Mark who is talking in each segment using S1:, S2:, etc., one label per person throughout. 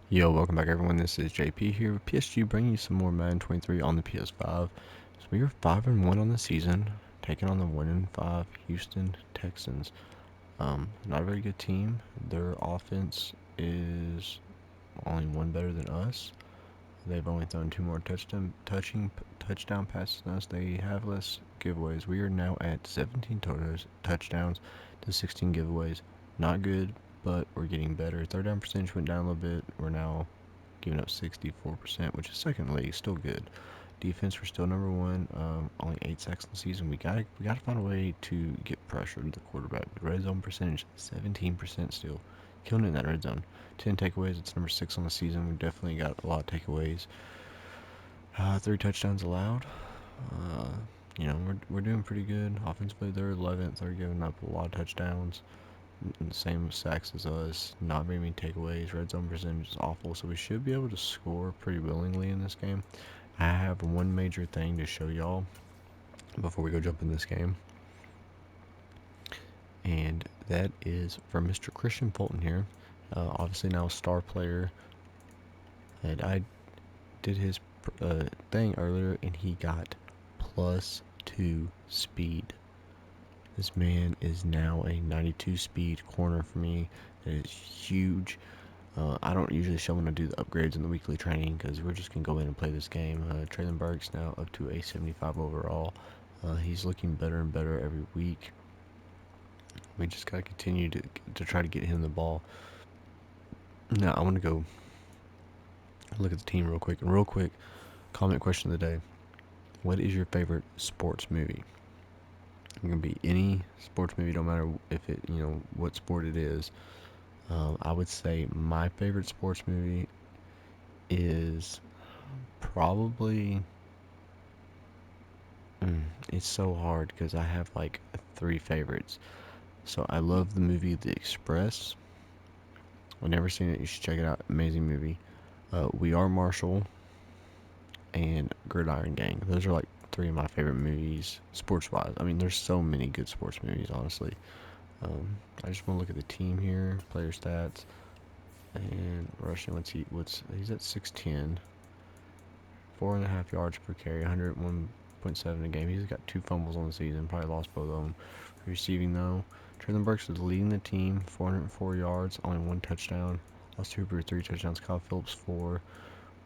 S1: Yo, welcome back everyone, this is JP here with PSG bringing you some more Madden 23 on the PS5. So we are 5-1 on the season, taking on the 1-5 Houston Texans. Not a very good team. Their offense is only one better than us. They've only thrown 2 more touchdown passes than us. They have less giveaways. We are now at 17 touchdowns to 16 giveaways. Not good, but we're getting better. Third down percentage went down a little bit. We're now giving up 64%, which is second in the league, still good. Defense, we're still number one. Only 8 sacks in the season. We gotta find a way to get pressure to the quarterback. The red zone percentage, 17% still. Killing it in that red zone. 10 takeaways. It's number 6 on the season. We definitely got a lot of takeaways. 3 touchdowns allowed. We're doing pretty good. Offensively, they're 11th. They're giving up a lot of touchdowns. And the same sacks as us. Not very many takeaways. Red zone percentage is awful. So we should be able to score pretty willingly in this game. I have one major thing to show y'all before we go jump in this game. And that is for Mr. Christian Fulton here. Obviously now a star player. And I did his thing earlier, and he got +2 speed. This man is now a 92 speed corner for me. That is huge. I don't usually show when I do the upgrades in the weekly training because we're just going to go in and play this game. Traylon Burks now up to a 75 overall. He's looking better and better every week. We just got to continue to try to get him the ball. Now, I want to go look at the team real quick. And real quick, comment question of the day. What is your favorite sports movie? It can be any sports movie, don't matter if it, what sport it is. I would say my favorite sports movie is probably. It's so hard because I have like 3 favorites. So I love the movie The Express. I've never seen it. You should check it out. Amazing movie. We Are Marshall and Gridiron Gang. Those are like 3 of my favorite movies, sports-wise. I mean, there's so many good sports movies, honestly. I just want to look at the team here, player stats, and rushing. He's at 6'10", 4.5 yards per carry, 101.7 a game. He's got 2 fumbles on the season. Probably lost both of them. Receiving though, Traylon Burks is leading the team, 404 yards, only 1 touchdown. Austin Hooper 3 touchdowns. Kyle Phillips 4.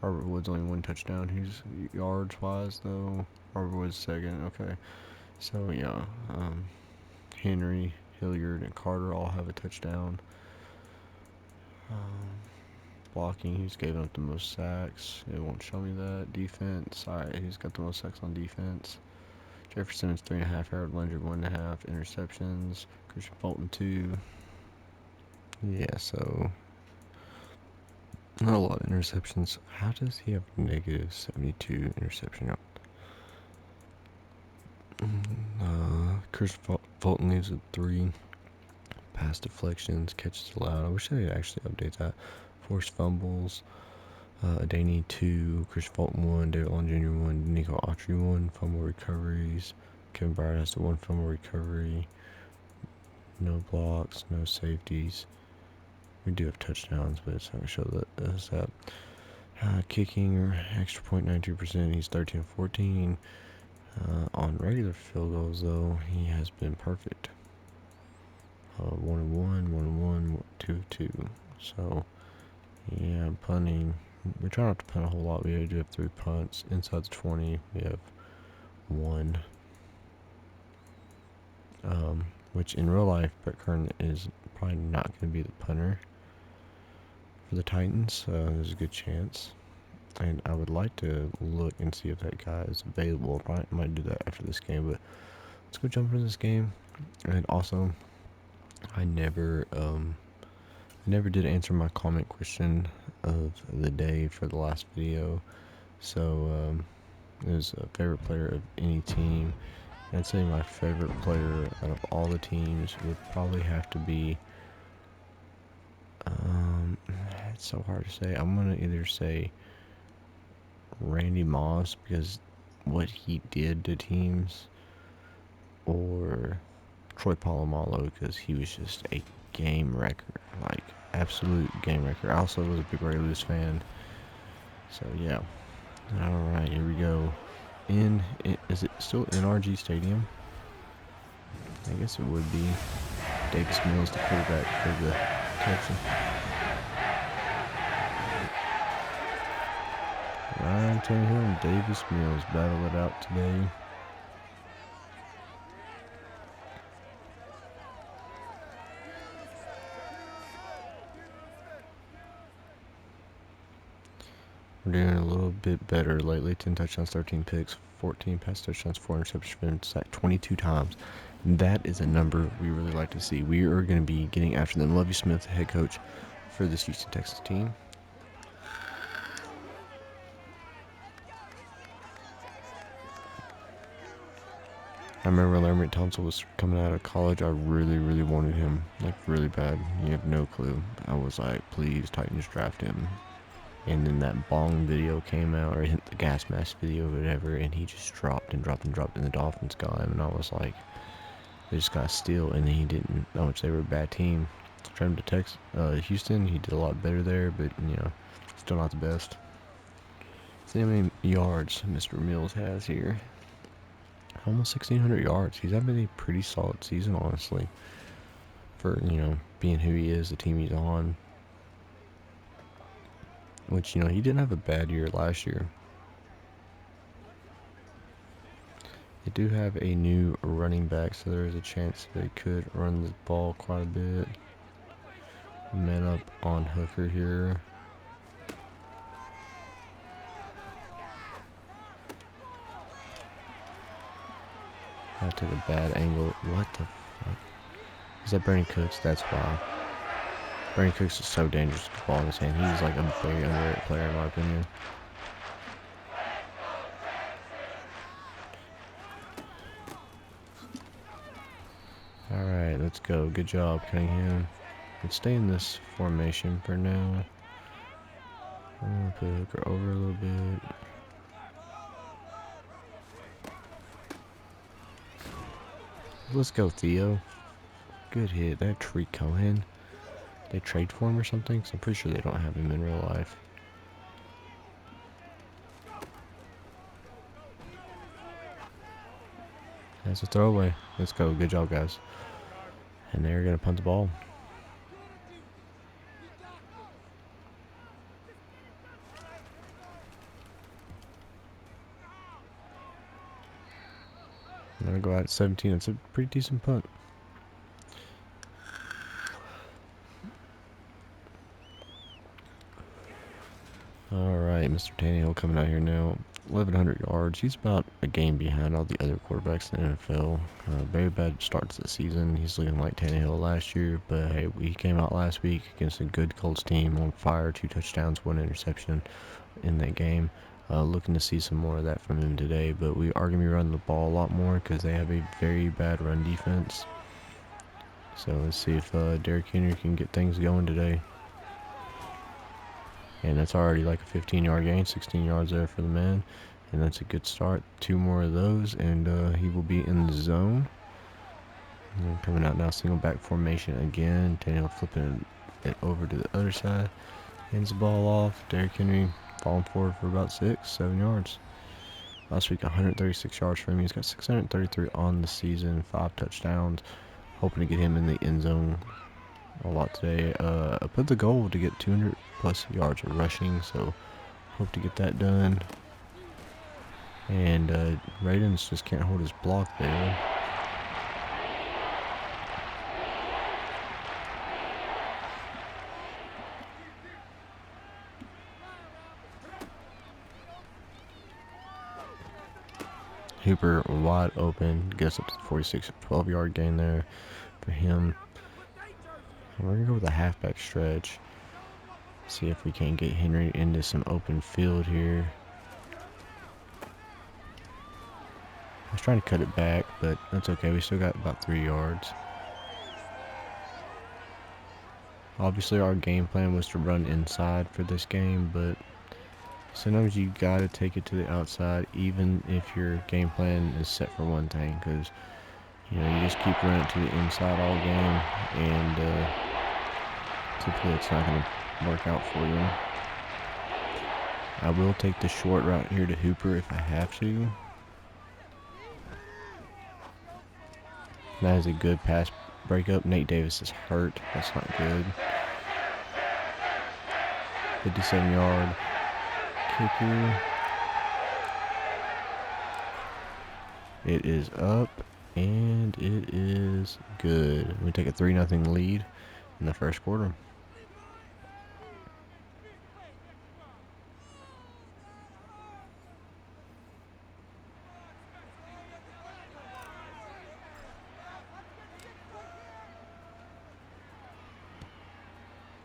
S1: Robert Woods only 1 touchdown. He's yards wise though. Robert Woods second. Okay, so yeah, Henry, Hilliard, and Carter all have a touchdown. Blocking, he's given up the most sacks. It won't show me that. Defense, alright, he's got the most sacks on defense. Jefferson is 3.5. Harold Landry 1.5. Interceptions. Christian Fulton 2. Yeah, so not a lot of interceptions. How does he have negative 72 interception? Christian Fulton leaves with 3. Pass deflections, catches allowed. I wish I could actually update that. Forced fumbles. Danny 2, Chris Fulton 1, David Long Jr. 1, Nico Autry 1, fumble recoveries. Kevin Byard has the 1 fumble recovery. No blocks, no safeties. We do have touchdowns, but it's not going to show us that. Kicking, or extra point 92%. He's 13-14. On regular field goals, though, he has been perfect. 1-1, 1-1, 2-2. So, yeah, punting. We try not to punt a whole lot. We do have 3 punts. Inside the 20, we have 1. Which in real life, Brett Kern is probably not going to be the punter for the Titans. There's a good chance. And I would like to look and see if that guy is available. I might do that after this game, but let's go jump into this game. And also, I never did answer my comment question of the day for the last video. So, it was a favorite player of any team. I'd say my favorite player out of all the teams would probably have to be, it's so hard to say. I'm going to either say Randy Moss because what he did to teams, or Troy Polamalu because he was just a game wrecker. Like, absolute game wrecker. I also was a big Ray Lewis fan. So, yeah. Alright, here we go. Is it still NRG Stadium? I guess it would be. Davis Mills, the quarterback for the Texans. Ryan Tannehill and Davis Mills battle it out today. We're doing a little bit better lately. 10 touchdowns, 13 picks, 14 pass touchdowns, 4 interceptions, been sacked 22 times. That is a number we really like to see. We are going to be getting after them. Lovie Smith, the head coach for this Houston Texans team. I remember when Larry Thompson was coming out of college, I really, really wanted him. Like, really bad. You have no clue. I was like, please, Titans draft him. And then that bong video came out, or the gas mask video, or whatever, and he just dropped and dropped and dropped, and the Dolphins got him, and I was like, they just got steal, and then he didn't, how much they were a bad team. Tried him to Houston, he did a lot better there, but, you know, still not the best. See how many yards Mr. Mills has here. Almost 1,600 yards. He's having a pretty solid season, honestly, for, you know, being who he is, the team he's on. Which, you know, he didn't have a bad year last year. They do have a new running back, so there is a chance they could run the ball quite a bit. Man up on Hooker here. I took a bad angle. What the fuck? Is that Brandon Cooks? That's why. Brandon Cooks is so dangerous with the ball in his hand. He's like a very underrated player in my opinion. Alright, let's go. Good job, Cunningham. Let's stay in this formation for now. I'm going to put Hooker over a little bit. Let's go, Theo. Good hit. That Tree Cohen. They trade for him or something? Because I'm pretty sure they don't have him in real life. That's a throwaway. Let's go. Good job, guys. And they're going to punt the ball. I'm going to go out at 17. It's a pretty decent punt. Alright, Mr. Tannehill coming out here now. 1,100 yards. He's about a game behind all the other quarterbacks in the NFL. Very bad start to the season. He's looking like Tannehill last year, but hey, he came out last week against a good Colts team on fire. 2 touchdowns, 1 interception in that game. Looking to see some more of that from him today, but we are going to be running the ball a lot more because they have a very bad run defense. So let's see if Derrick Henry can get things going today. And that's already like a 15-yard gain, 16 yards there for the man. And that's a good start. 2 more of those, and he will be in the zone. And coming out now, single back formation again. Tannehill flipping it over to the other side. Hands the ball off. Derrick Henry falling forward for about 6, 7 yards. Last week, 136 yards for him. He's got 633 on the season, 5 touchdowns. Hoping to get him in the end zone a lot today. I put the goal to get 200 plus yards of rushing, so hope to get that done. And Radens just can't hold his block there. Hooper wide open, gets up to the 46, 12-yard gain there for him. We're going to go with a halfback stretch. See if we can get Henry into some open field here. I was trying to cut it back, but that's okay. We still got about 3 yards. Obviously, our game plan was to run inside for this game, but sometimes you got to take it to the outside, even if your game plan is set for one thing, because you know, you just keep running it to the inside all game, and typically it's not going to work out for you. I will take the short route here to Hooper if I have to. That is a good pass breakup. Nate Davis is hurt. That's not good. 57-yard kicker. It is up, and it is good. We take a 3-0 lead in the first quarter.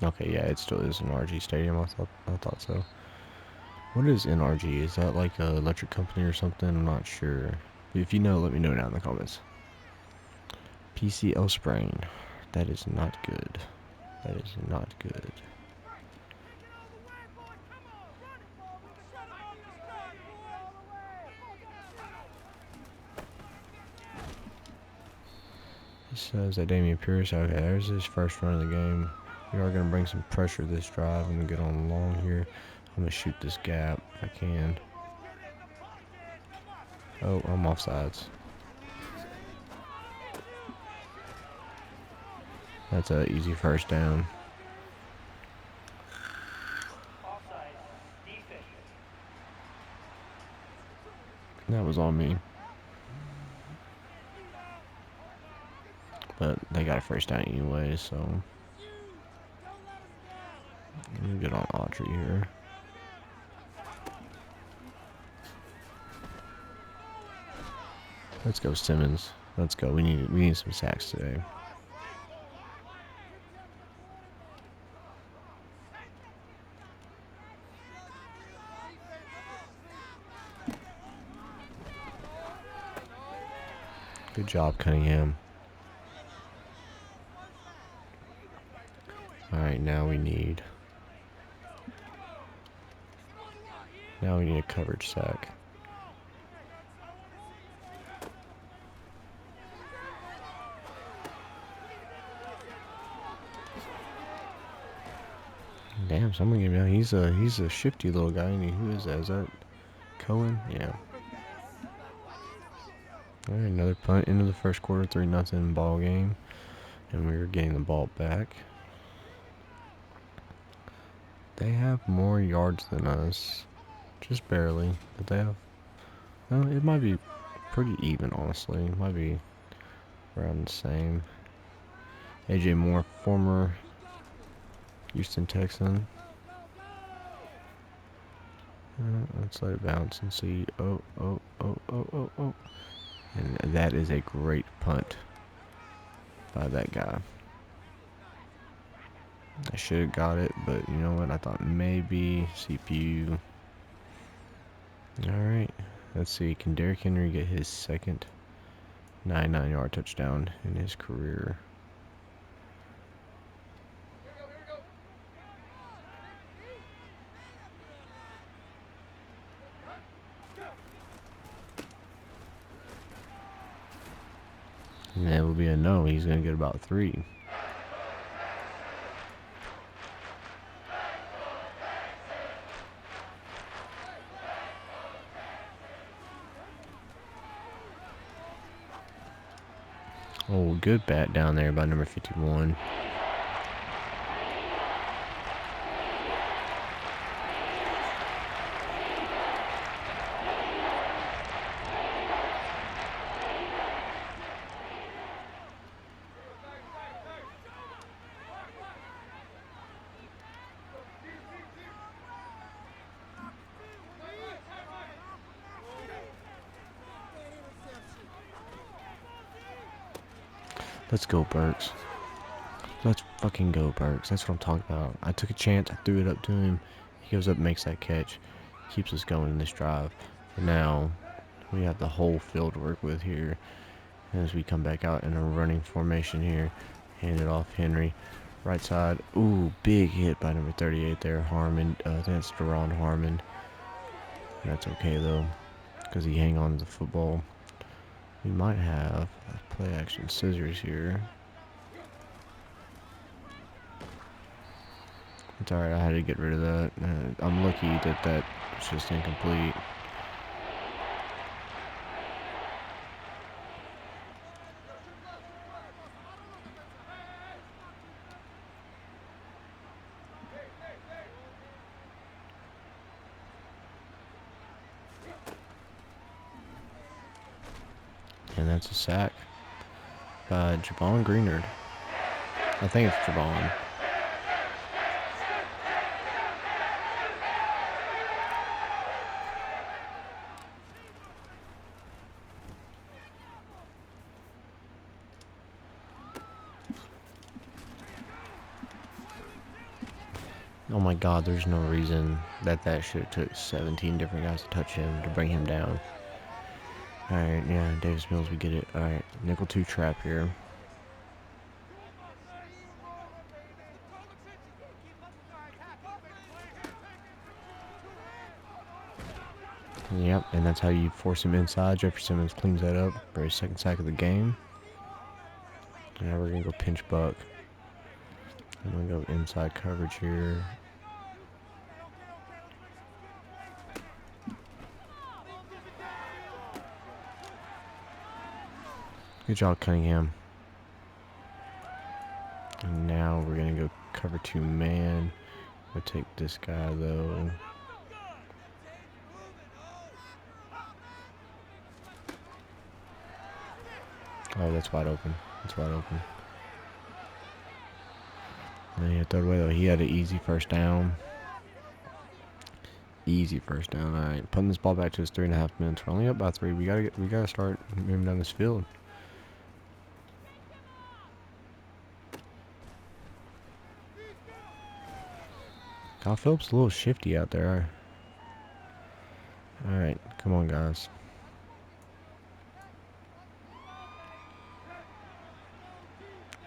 S1: Okay, yeah, it still is an RG Stadium. I thought so. What is NRG? Is that like an electric company or something? I'm not sure. If you know, let me know down in the comments. PCL sprain. That is not good. That is not good. It says that Damian Pierce. Okay, there's his first run of the game. We are going to bring some pressure this drive. I'm going to get on long here. I'm going to shoot this gap if I can. Oh, I'm offsides. That's an easy first down. That was on me. But they got a first down anyway, so let me get on Autry here. Let's go, Simmons. Let's go. We need some sacks today. Good job, Cunningham. Alright, now we need a coverage sack. Damn, someone gave me out. He's a shifty little guy. Who is that? Is that Cohen? Yeah. Alright, another punt into the first quarter, 3-0 ball game. And we're getting the ball back. They have more yards than us. Just barely. But they have... No, it might be pretty even, honestly. It might be around the same. AJ Moore, former Houston Texan. Let's let it bounce and see. Oh. And that is a great punt by that guy. I should have got it, but you know what? I thought maybe CPU. Alright. Let's see. Can Derrick Henry get his second 99-yard touchdown in his career? And that will be a no. He's going to get about 3. Oh, good bat down there by number 51. Let's go, Burks. Let's fucking go, Burks. That's what I'm talking about. I took a chance. I threw it up to him. He goes up, makes that catch. Keeps us going in this drive. And now we have the whole field to work with here. As we come back out in a running formation here. Hand it off Henry. Right side. Ooh, big hit by number 38 there. Harmon. I think that's Deron Harmon. That's okay, though. Because he hang on to the football. We might have a play action scissors here. It's alright, I had to get rid of that. I'm lucky that that was just incomplete. And that's a sack by Javon Greenard. I think it's Javon. Oh my god, there's no reason that should have took 17 different guys to touch him to bring him down. Alright, yeah, Davis Mills, we get it. Alright, nickel 2 trap here. Yep, and that's how you force him inside. Jeffrey Simmons cleans that up for his second sack of the game. And now we're going to go pinch buck. I'm going to go inside coverage here. Good job, Cunningham. And now we're going to go cover 2 man. We'll take this guy, though. Oh, that's wide open. That's wide open. And he had third away, though. He had an easy first down. Easy first down. All right, putting this ball back to us 3.5 minutes. We're only up by 3. We gotta start moving down this field. Kyle Phillips a little shifty out there. All right, come on, guys.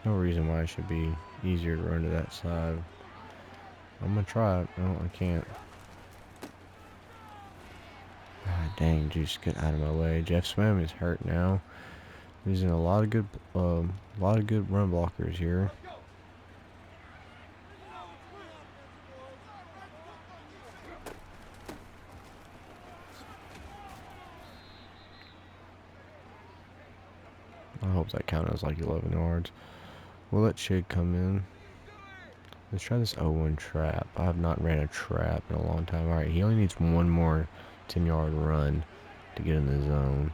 S1: No reason why it should be easier to run to that side. I'm gonna try it. No, I can't. Ah, dang, just get out of my way. Jeff Swim is hurt now. Losing a lot of good run blockers here. I hope that counted as like 11 yards. We'll let Chig come in. Let's try this 0-1 trap. I have not ran a trap in a long time. Alright, he only needs one more 10-yard run to get in the zone.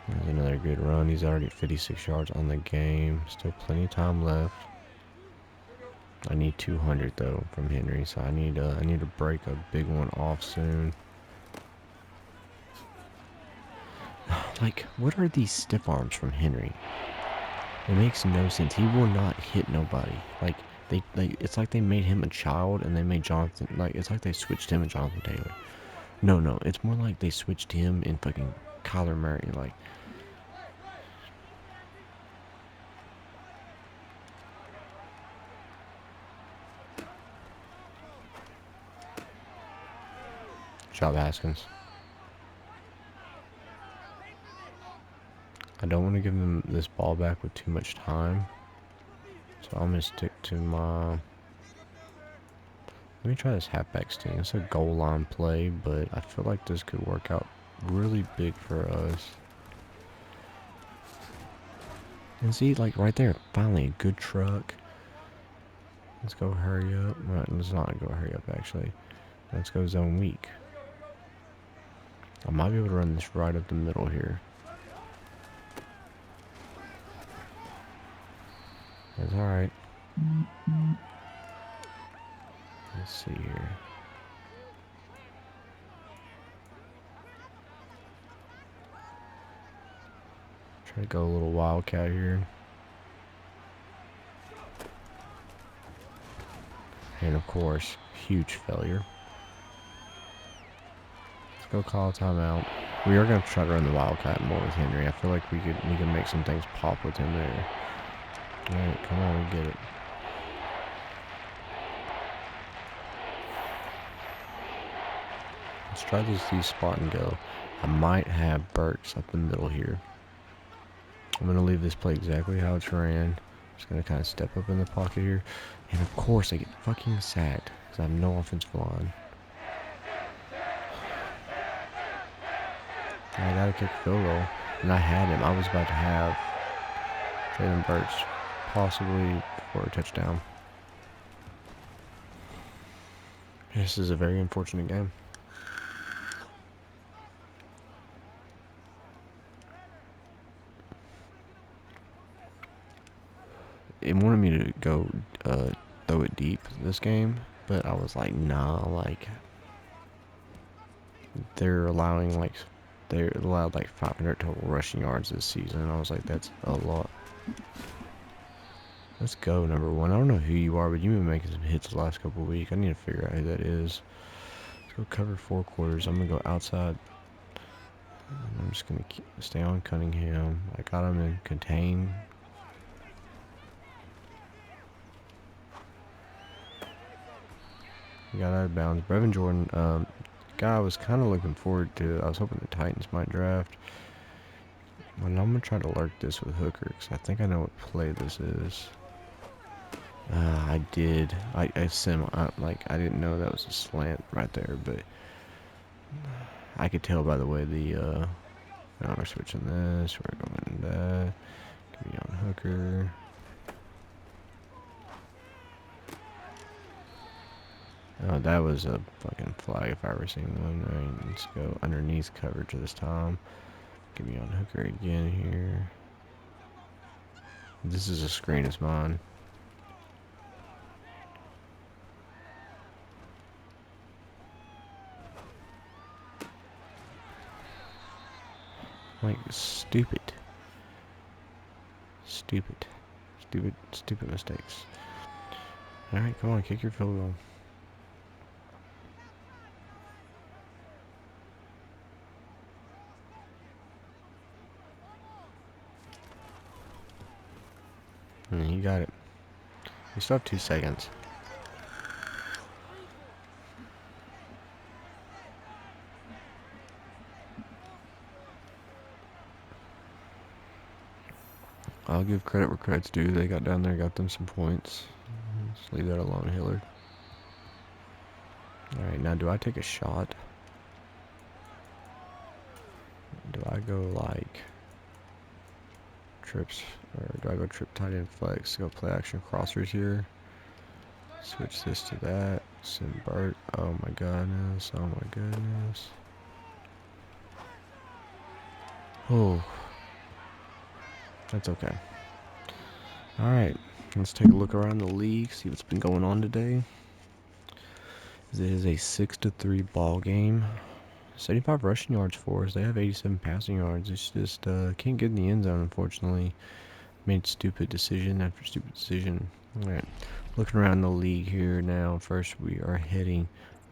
S1: There's another good run. He's already at 56 yards on the game. Still plenty of time left. I need 200 though from Henry, so I need to break a big one off soon. Like, what are these stiff arms from Henry? It makes no sense. He will not hit nobody. Like it's like they made him a child and they made Jonathan, like, it's like they switched him and Jonathan Taylor. No, it's more like they switched him and fucking Kyler Murray. Like, job Haskins. I don't want to give him this ball back with too much time, so I'm going to stick to my... Let me try this halfback sting. It's a goal line play, but I feel like this could work out really big for us. And see, like right there, finally a good truck. Let's go hurry up. Right, let's not go hurry up actually. Let's go zone weak. I might be able to run this right up the middle here. That's alright. Let's see here. Try to go a little wildcat here. And of course, huge failure. Let's go call a timeout. We are going to try to run the wildcat more with Henry. I feel like we can make some things pop with him there. Alright, come on, we get it. Let's try this Z spot and go. I might have Burks up the middle here. I'm going to leave this play exactly how it's ran. Just going to kind of step up in the pocket here. And of course I get fucking sacked because I have no offensive line. And I got to kick a field goal. And I had him. I was about to have Jalen Burks possibly for a touchdown. This is a very unfortunate game. It wanted me to go throw it deep this game, but I was like, nah, like they're allowed like 500 total rushing yards this season. I was like, that's a lot. Let's go, number one. I don't know who you are, but you've been making some hits the last couple of weeks. I need to figure out who that is. Let's go cover 4 quarters. I'm gonna go outside. I'm just gonna stay on Cunningham. I got him in contain. We got out of bounds. Brevin Jordan, guy I was kind of looking forward to. I was hoping the Titans might draft. But I'm going to try to lurk this with Hooker because I think I know what play this is. I did. I didn't know that was a slant right there, but I could tell by the way the, now we're switching this. We're going that. Give me on Hooker. Oh, that was a fucking flag if I ever seen one. Alright, let's go underneath coverage this time. Give me on Hooker again here. This is a screen, it's mine. Like, stupid. Stupid mistakes. Alright, come on, kick your field goal. And you got it. You still have 2 seconds. I'll give credit where credit's due. They got down there, got them some points. Just leave that alone, Hillard. Alright, now do I take a shot? Do I go like trips, or do I go trip tight end flex? Go play action crossers here. Switch this to that. Send Bart. Oh my goodness. Oh my goodness. Oh. That's okay. Alright. Let's take a look around the league. See what's been going on today. It is a 6-3 ball game. 75 rushing yards for us. They have 87 passing yards. It's just can't get in the end zone, unfortunately. Made stupid decision after stupid decision. Alright. Looking around the league here now. First, we are heading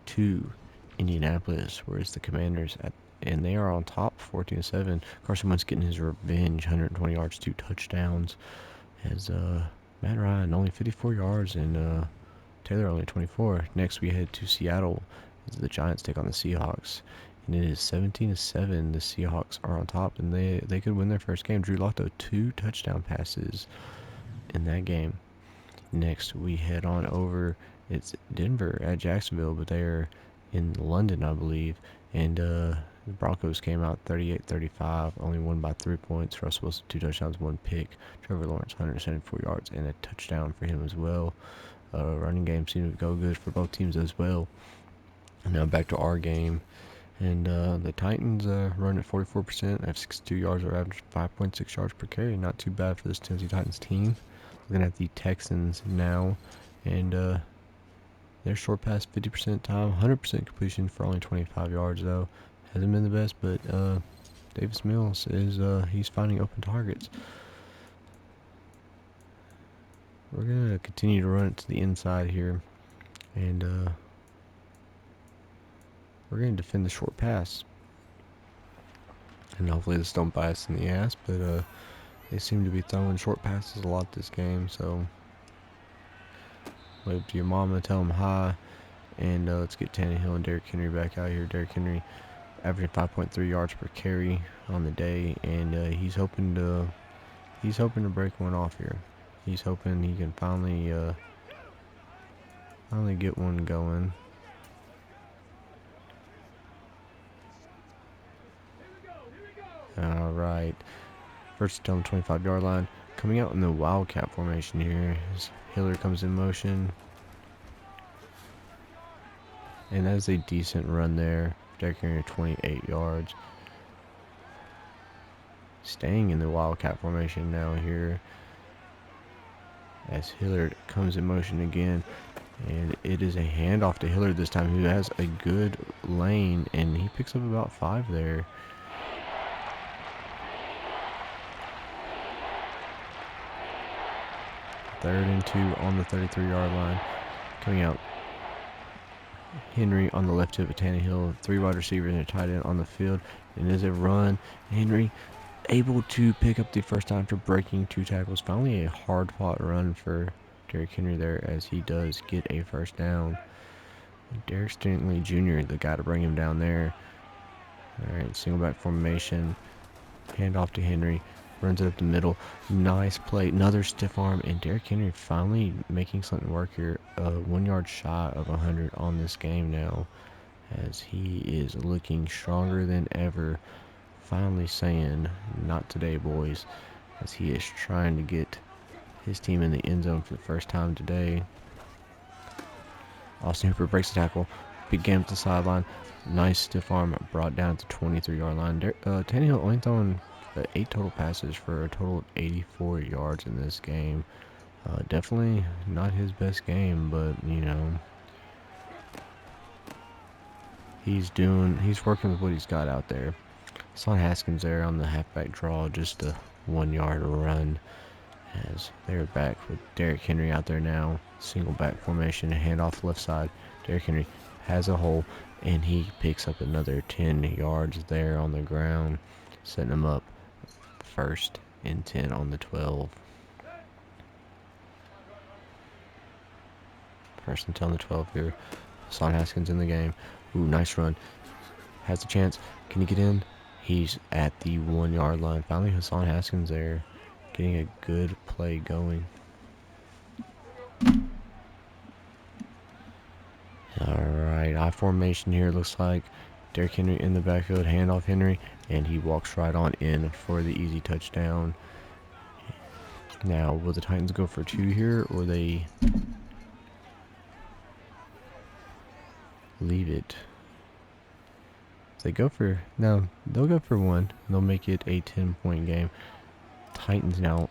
S1: to Indianapolis, where it's the Commanders and they are on top 14-7. Carson Wentz getting his revenge, 120 yards, 2 touchdowns. As Matt Ryan only 54 yards and Taylor only 24. Next we head to Seattle as the Giants take on the Seahawks. And it is 17-7. The Seahawks are on top and they could win their first game. Drew Lock, 2 touchdown passes in that game. Next we head on over. It's Denver at Jacksonville, but they are in London, I believe. And the Broncos came out 38-35, only won by 3 points. Russell Wilson, 2 touchdowns, 1 pick. Trevor Lawrence, 174 yards, and a touchdown for him as well. Running game seemed to go good for both teams as well. And now back to our game. And the Titans run at 44%. Have 62 yards or average 5.6 yards per carry. Not too bad for this Tennessee Titans team. Looking at the Texans now. And they're short pass 50% time, 100% completion for only 25 yards though. Hasn't been the best, but Davis Mills is he's finding open targets. We're gonna continue to run it to the inside here, and we're gonna defend the short pass. And hopefully this don't bite us in the ass, but they seem to be throwing short passes a lot this game, so wave to your mama, tell them hi, and let's get Tannehill and Derrick Henry back out here. Derrick Henry averaging 5.3 yards per carry on the day, and he's hoping to he's hoping to break one off here. He's hoping he can finally get one going. All right, first down the 25-yard line. Coming out in the wildcat formation here as Hiller comes in motion. And that is a decent run there. Derrick Henry 28 yards. Staying in the wildcat formation now here as Hiller comes in motion again. And it is a handoff to Hiller this time, who has a good lane, and he picks up about 5 there. Third and 2 on the 33-yard line. Coming out, Henry on the left hip of Tannehill. 3 wide receivers and a tight end on the field. And it is a run. Henry able to pick up the first down after breaking 2 tackles. Finally a hard-fought run for Derrick Henry there as he does get a first down. Derek Stingley Jr., the guy to bring him down there. Alright, single back formation. Handoff to Henry. Runs it up the middle. Nice play. Another stiff arm. And Derrick Henry finally making something work here. 1 yard shy of 100 on this game now. As he is looking stronger than ever. Finally saying, not today, boys. As he is trying to get his team in the end zone for the first time today. Austin Hooper breaks the tackle. Big game at the sideline. Nice stiff arm brought down to the 23-yard line. Tannehill only throwing 8 total passes for a total of 84 yards in this game. Definitely not his best game, but you know, he's working with what he's got out there. Son Haskins there on the halfback draw, just a 1 yard run as they're back with Derrick Henry out there now. Single back formation, handoff left side. Derrick Henry has a hole, and he picks up another 10 yards there on the ground, setting him up. First and 10 on the 12. First and 10 on the 12 here. Son Haskins in the game. Ooh, nice run. Has a chance. Can he get in? He's at the 1 yard line. Finally, Hassan Haskins there, getting a good play going. Alright, I formation here. Looks like Derrick Henry in the backfield. Handoff Henry, and he walks right on in for the easy touchdown. Now, will the Titans go for 2 here, or they leave it? If they go for... No, they'll go for 1. They'll make it a 10-point game. Titans now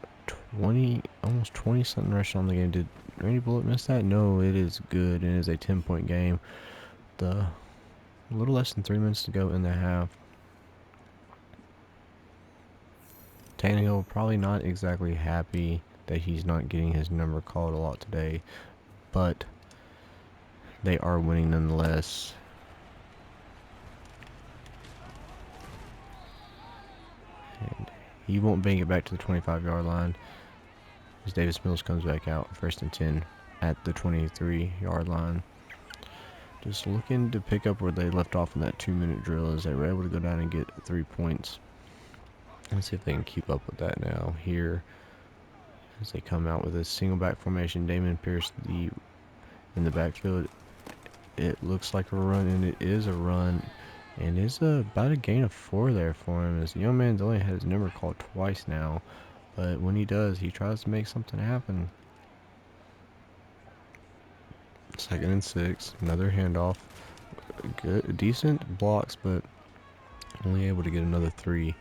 S1: 20, almost 20-something rushing on the game. Did Randy Bullock miss that? No, it is good. It is a 10-point game. A little less than 3 minutes to go in the half. Tannehill probably not exactly happy that he's not getting his number called a lot today, but they are winning nonetheless. And he won't bang it back to the 25-yard line as Davis Mills comes back out. First and 10 at the 23-yard line. Just looking to pick up where they left off in that 2-minute drill as they were able to go down and get 3 points. Let's see if they can keep up with that now here as they come out with a single back formation. Damon Pierce in the backfield. It looks like a run, and it is a run, and it's about a gain of 4 there for him, as the young man's only had his number called twice now, but when he does, he tries to make something happen. Second and 6, another handoff. Good, decent blocks, but only able to get another 3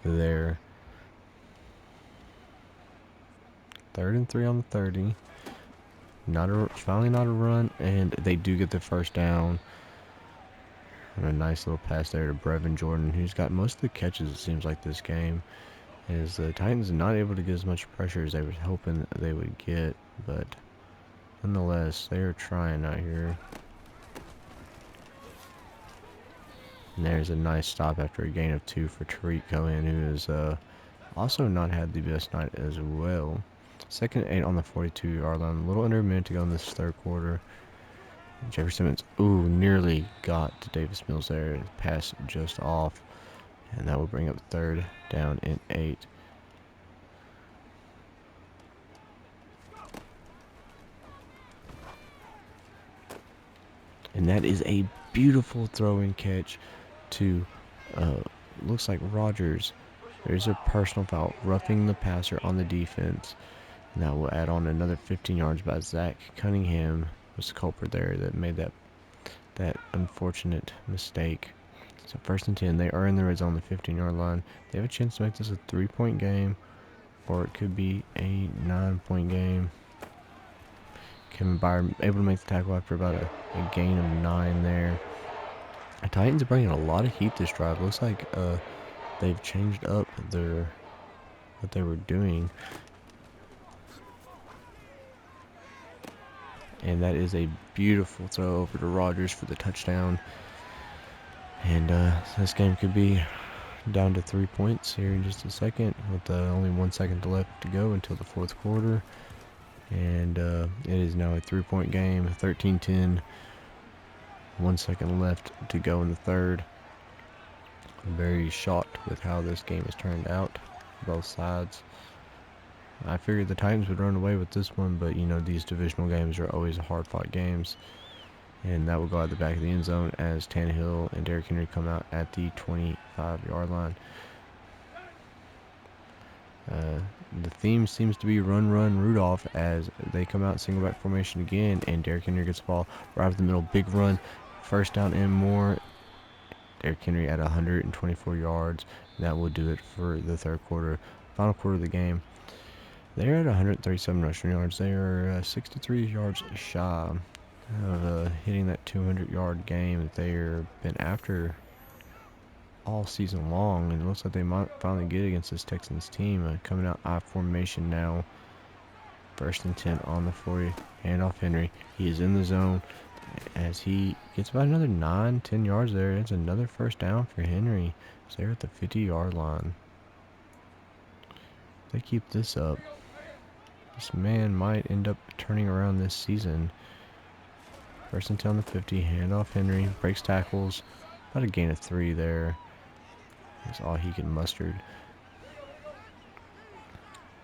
S1: there. Third and 3 on the 30. Finally not a run, and they do get the first down. And a nice little pass there to Brevin Jordan, who's got most of the catches, it seems like, this game. As the Titans are not able to get as much pressure as they were hoping that they would get, but nonetheless, they are trying out here. And there's a nice stop after a gain of 2 for Tariq Cohen, who has also not had the best night as well. Second and 8 on the 42-yard line. A little under a minute to go in this third quarter. Jeffrey Simmons, nearly got to Davis Mills there. Pass just off. And that will bring up third down and 8. And that is a beautiful throw and catch to, looks like Rodgers. There's a personal foul, roughing the passer on the defense. And that will add on another 15 yards by Zach Cunningham, was the culprit there that made that unfortunate mistake. So 1st and 10, they are in the red zone, the 15-yard line. They have a chance to make this a 3-point game, or it could be a 9-point game. Kevin Byard able to make the tackle after about a gain of 9 there. The Titans are bringing a lot of heat this drive. Looks like they've changed up what they were doing. And that is a beautiful throw over to Rodgers for the touchdown. And this game could be down to 3 points here in just a second, with only 1 second left to go until the 4th quarter. And it is now a 3-point game, 13-10. 1 second left to go in the 3rd. I'm very shocked with how this game has turned out, both sides. I figured the Titans would run away with this one, but you know, these divisional games are always hard-fought games. And that will go out the back of the end zone as Tannehill and Derrick Henry come out at the 25-yard line. The theme seems to be run, Rudolph, as they come out single back formation again, and Derrick Henry gets the ball right up the middle. Big run, 1st down and more. Derrick Henry at 124 yards. That will do it for the 3rd quarter. Final quarter of the game. They're at 137 rushing yards. They are 63 yards shy of hitting that 200-yard game that they've been after all season long, and it looks like they might finally get against this Texans team. Coming out I formation now. 1st and 10 on the 40. Handoff Henry. He is in the zone as he gets about another 9-10 yards there. It's another 1st down for Henry. So they're at the 50-yard line. If they keep this up, this man might end up turning around this season. 1st and 10 on the 50. Handoff Henry. Breaks tackles. About a gain of 3 there. That's all he can muster.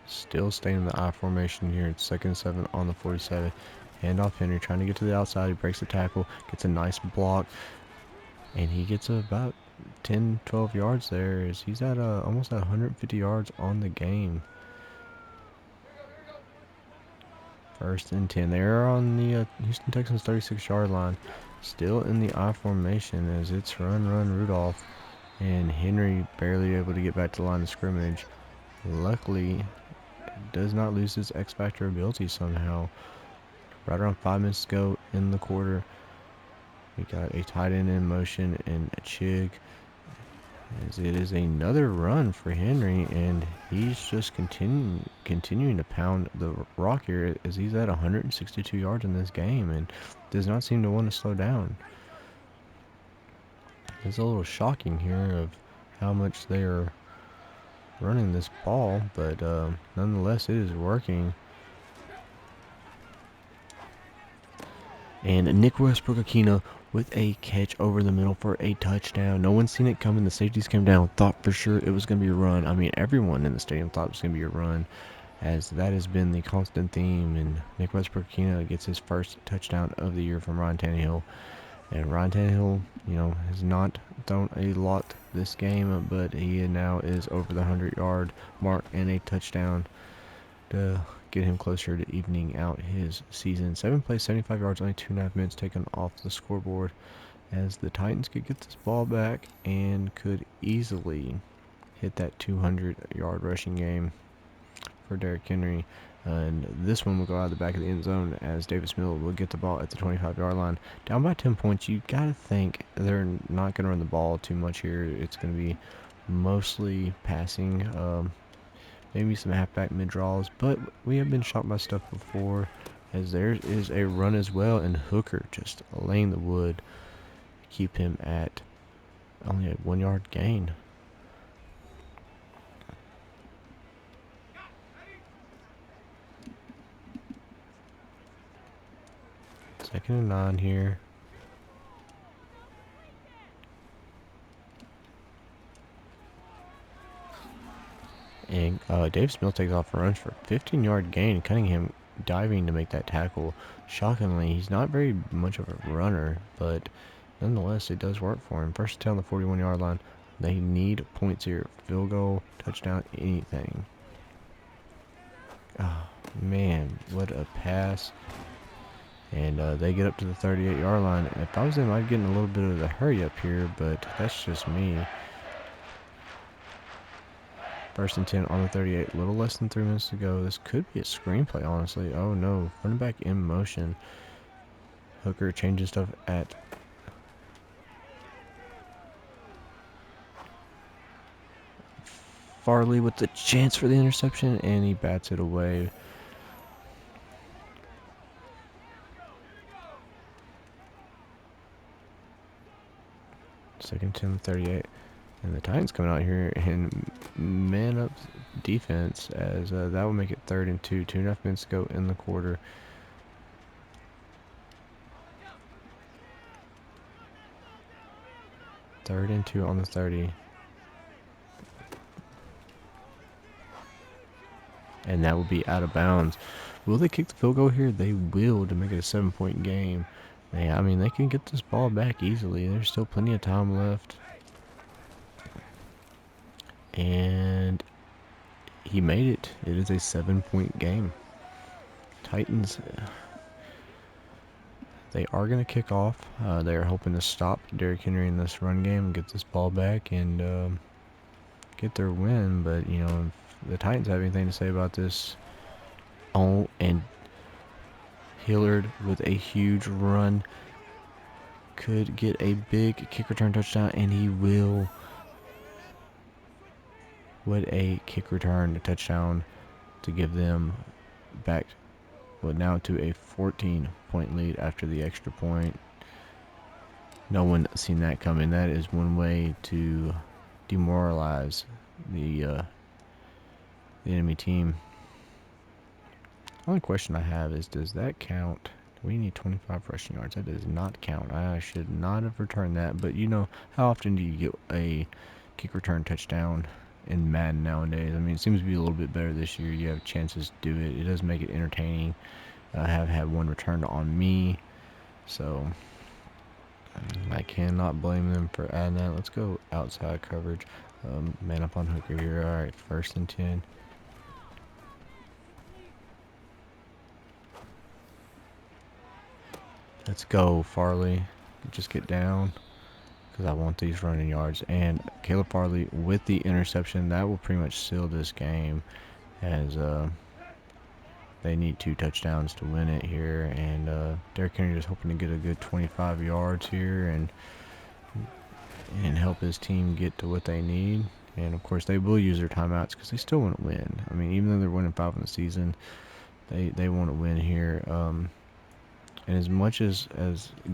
S1: Still staying in the I formation here. It's 2nd and 7 on the 47. Handoff Henry trying to get to the outside. He breaks the tackle. Gets a nice block. And he gets about 10-12 yards there. As he's at almost at 150 yards on the game. 1st and 10. They're on the Houston Texans 36-yard line. Still in the I formation as it's run, Rudolph. And Henry barely able to get back to the line of scrimmage. Luckily, does not lose his X-Factor ability somehow. Right around 5 minutes to go in the quarter. We got a tight end in motion and a Chig. As it is another run for Henry, and he's just continuing to pound the rock here as he's at 162 yards in this game and does not seem to want to slow down. It's a little shocking here of how much they are running this ball, but nonetheless it is working. And Nick Westbrook-Ikhine with a catch over the middle for a touchdown. No one's seen it coming. The safeties came down, thought for sure it was going to be a run. I mean, everyone in the stadium thought it was going to be a run, as that has been the constant theme. And Nick Westbrook-Ikhine gets his 1st touchdown of the year from Ryan Tannehill. And Ryan Tannehill, you know, has not thrown a lot this game, but he now is over the 100-yard mark and a touchdown to get him closer to evening out his season. 7 plays, 75 yards, only 2.5 minutes taken off the scoreboard, as the Titans could get this ball back and could easily hit that 200-yard rushing game for Derrick Henry. And this one will go out of the back of the end zone as Davis Miller will get the ball at the 25-yard line. Down by 10 points, you got to think they're not going to run the ball too much here. It's going to be mostly passing, maybe some halfback mid-draws. But we have been shot by stuff before, as there is a run as well. And Hooker just laying the wood. Keep him at only a 1-yard gain. Second and 9 here. And Davis Mills takes off a run for a 15-yard gain. Cunningham diving to make that tackle. Shockingly, he's not very much of a runner, but nonetheless, it does work for him. First and 10 on the 41-yard line. They need points here. Field goal, touchdown, anything. Oh, man, what a pass. And they get up to the 38-yard line. If I was them, I'd get in a little bit of a hurry up here, but that's just me. First and 10 on the 38. A little less than 3 minutes to go. This could be a screenplay, honestly. Oh, no. Running back in motion. Hooker changing stuff at... Farley with the chance for the interception, and he bats it away. Second 10, 38. And the Titans coming out here and man up defense as that will make it 3rd and 2. 2.5 minutes to go in the quarter. Third and 2 on the 30. And that will be out of bounds. Will they kick the field goal here? They will, to make it a 7-point game. I mean, they can get this ball back easily. There's still plenty of time left. And he made it. It is a 7-point game. Titans, they are going to kick off. They're hoping to stop Derrick Henry in this run game and get this ball back and get their win. But, you know, if the Titans have anything to say about this. Oh, and Hillard with a huge run could get a big kick return touchdown, and he will. What a kick return touchdown to give them back, well, now to a 14-point lead after the extra point. No one seen that coming. That is one way to demoralize the enemy team. The only question I have is, does that count? We need 25 rushing yards. That does not count. I should not have returned that. But, you know, how often do you get a kick return touchdown in Madden nowadays? I mean, it seems to be a little bit better this year. You have chances to do it. It does make it entertaining. I have had one returned on me. So, I cannot blame them for adding that. Let's go outside coverage. Man up on Hooker here. All right, 1st and 10. Let's go, Farley. Just get down because I want these running yards. And Caleb Farley with the interception. That will pretty much seal this game as they need 2 touchdowns to win it here. And Derrick Henry just hoping to get a good 25 yards here and help his team get to what they need. And, of course, they will use their timeouts because they still want to win. I mean, even though they're winning 5 in the season, they want to win here. And as much as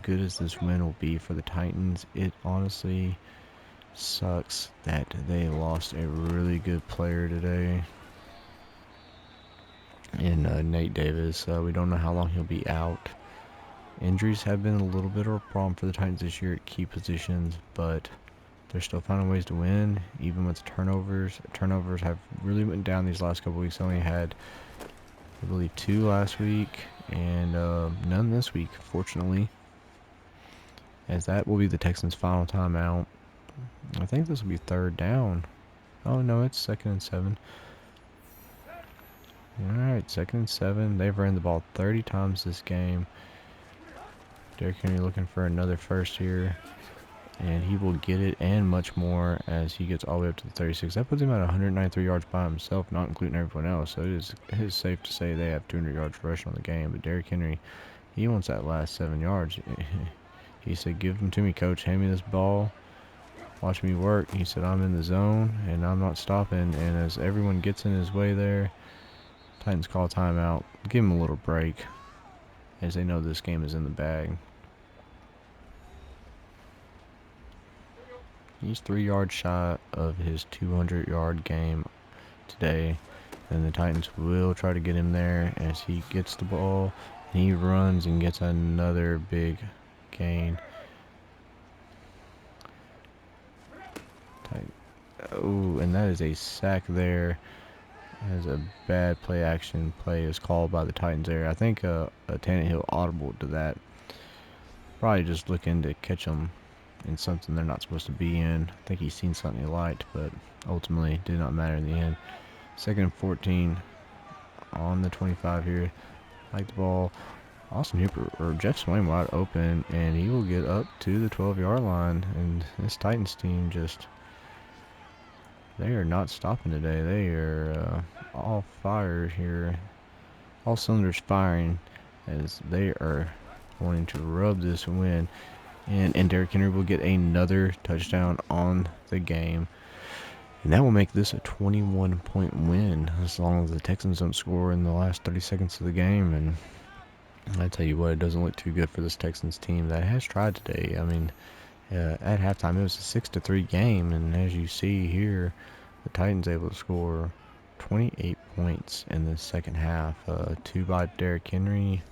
S1: good as this win will be for the Titans, it honestly sucks that they lost a really good player today in Nate Davis. We don't know how long he'll be out. Injuries have been a little bit of a problem for the Titans this year at key positions, but they're still finding ways to win, even with turnovers. Turnovers have really went down these last couple weeks. They only had, I believe, 2 last week. And none this week, fortunately, as that will be the Texans' final timeout. I think this will be 3rd down. Oh, no, it's 2nd and 7. All right, 2nd and 7. They've ran the ball 30 times this game. Derrick Henry looking for another first here, and he will get it and much more as he gets all the way up to the 36. That puts him at 193 yards by himself, not including everyone else. So it is safe to say they have 200 yards rushing on the game. But Derrick Henry, he wants that last 7 yards. He said, "Give them to me, coach. Hand me this ball. Watch me work." He said, "I'm in the zone, and I'm not stopping." And as everyone gets in his way there, Titans call timeout. Give him a little break as they know this game is in the bag. He's 3 yards shy of his 200-yard game today. And the Titans will try to get him there as he gets the ball. And he runs and gets another big gain. Oh, and that is a sack there. as a bad play action play is called by the Titans there. I think a Tannehill audible to that. Probably just looking to catch them in something they're not supposed to be in. I think he's seen something he liked, but ultimately did not matter in the end. 2nd and 14 on the 25 here. Like the ball. Austin Hooper or Jeff Swain wide open, and he will get up to the 12-yard line. And this Titans team they are not stopping today. They are all fire here, all cylinders firing, as they are wanting to rub this win. And Derrick Henry will get another touchdown on the game. And that will make this a 21-point win as long as the Texans don't score in the last 30 seconds of the game. And I tell you what, it doesn't look too good for this Texans team that has tried today. I mean, at halftime it was a 6-3 game, and as you see here, the Titans able to score 28 points in the second half. 2 by Derrick Henry,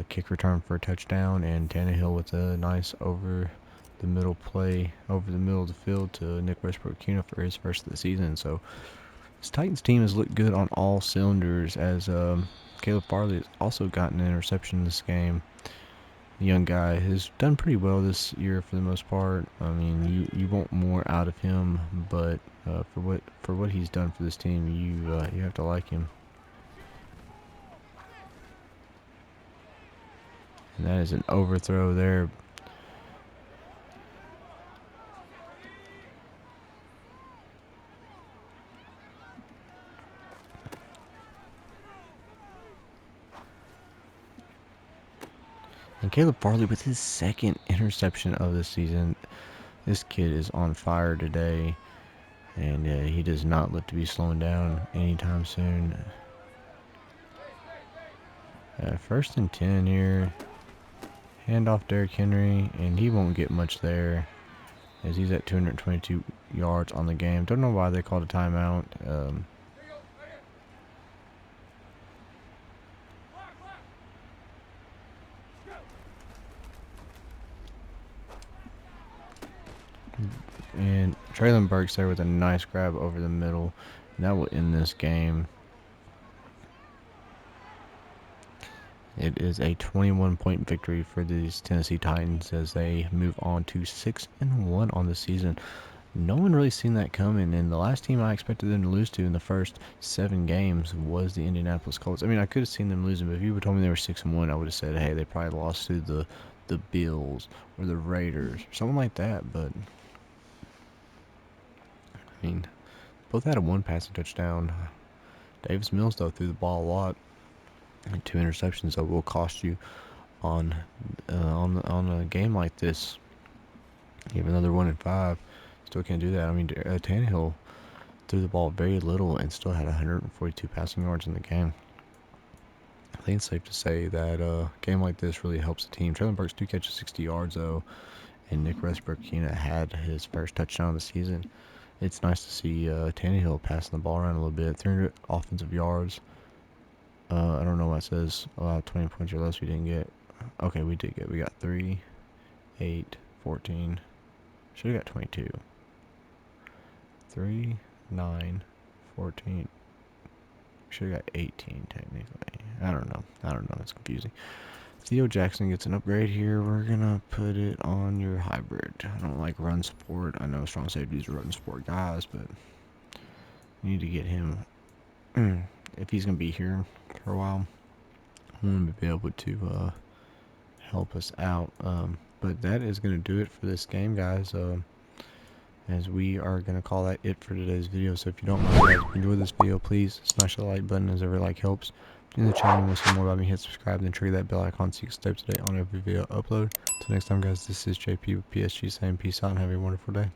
S1: kick return for a touchdown, and Tannehill with a nice over the middle play, over the middle of the field to Nick Westbrook-Ikhine for his first of the season. So this Titans team has looked good on all cylinders, as Caleb Farley has also gotten an interception in this game. The young guy has done pretty well this year for the most part. I mean, you want more out of him, but for what he's done for this team, you have to like him. And that is an overthrow there. And Caleb Farley with his second interception of the season. This kid is on fire today, and he does not look to be slowing down anytime soon. 1st and 10 here. Hand off Derrick Henry, and he won't get much there, as he's at 222 yards on the game. Don't know why they called a timeout. And Traylon Burks there with a nice grab over the middle. And that will end this game. It is a 21-point victory for these Tennessee Titans as they move on to 6-1 on the season. No one really seen that coming, and the last team I expected them to lose to in the first 7 games was the Indianapolis Colts. I mean, I could have seen them losing, but if you would have told me they were 6-1, I would have said, hey, they probably lost to the Bills or the Raiders or something like that. But I mean, both had a 1 passing touchdown. Davis Mills, though, threw the ball a lot. And 2 interceptions, that will cost you on a game like this. Even though they're 1-5, still can't do that. I mean, Tannehill threw the ball very little and still had 142 passing yards in the game. I think it's safe to say that a game like this really helps the team. Traylon Burks do catch 60 yards, though, and Nick Westbrook-Ikhine had his first touchdown of the season. It's nice to see Tannehill passing the ball around a little bit. 300 offensive yards. I don't know why it says 20 points or less we didn't get. Okay, we did get. We got 3, 8, 14. Should have got 22. 3, 9, 14. Should have got 18 technically. I don't know. It's confusing. Theo Jackson gets an upgrade here. We're gonna put it on your hybrid. I don't like run support. I know strong safeties are run support guys, but you need to get him. If he's gonna be here for a while, I want him to be able to help us out. But that is gonna do it for this game, guys. As we are going to call that it for today's video. So if you don't mind, guys, if you enjoyed this video, please smash the like button, as every like helps. If you're in the channel and want to see more about me, hit subscribe, then trigger that bell icon so you can stay up to date on every video upload. Until next time, guys, this is JP with PSG saying peace out and have a wonderful day.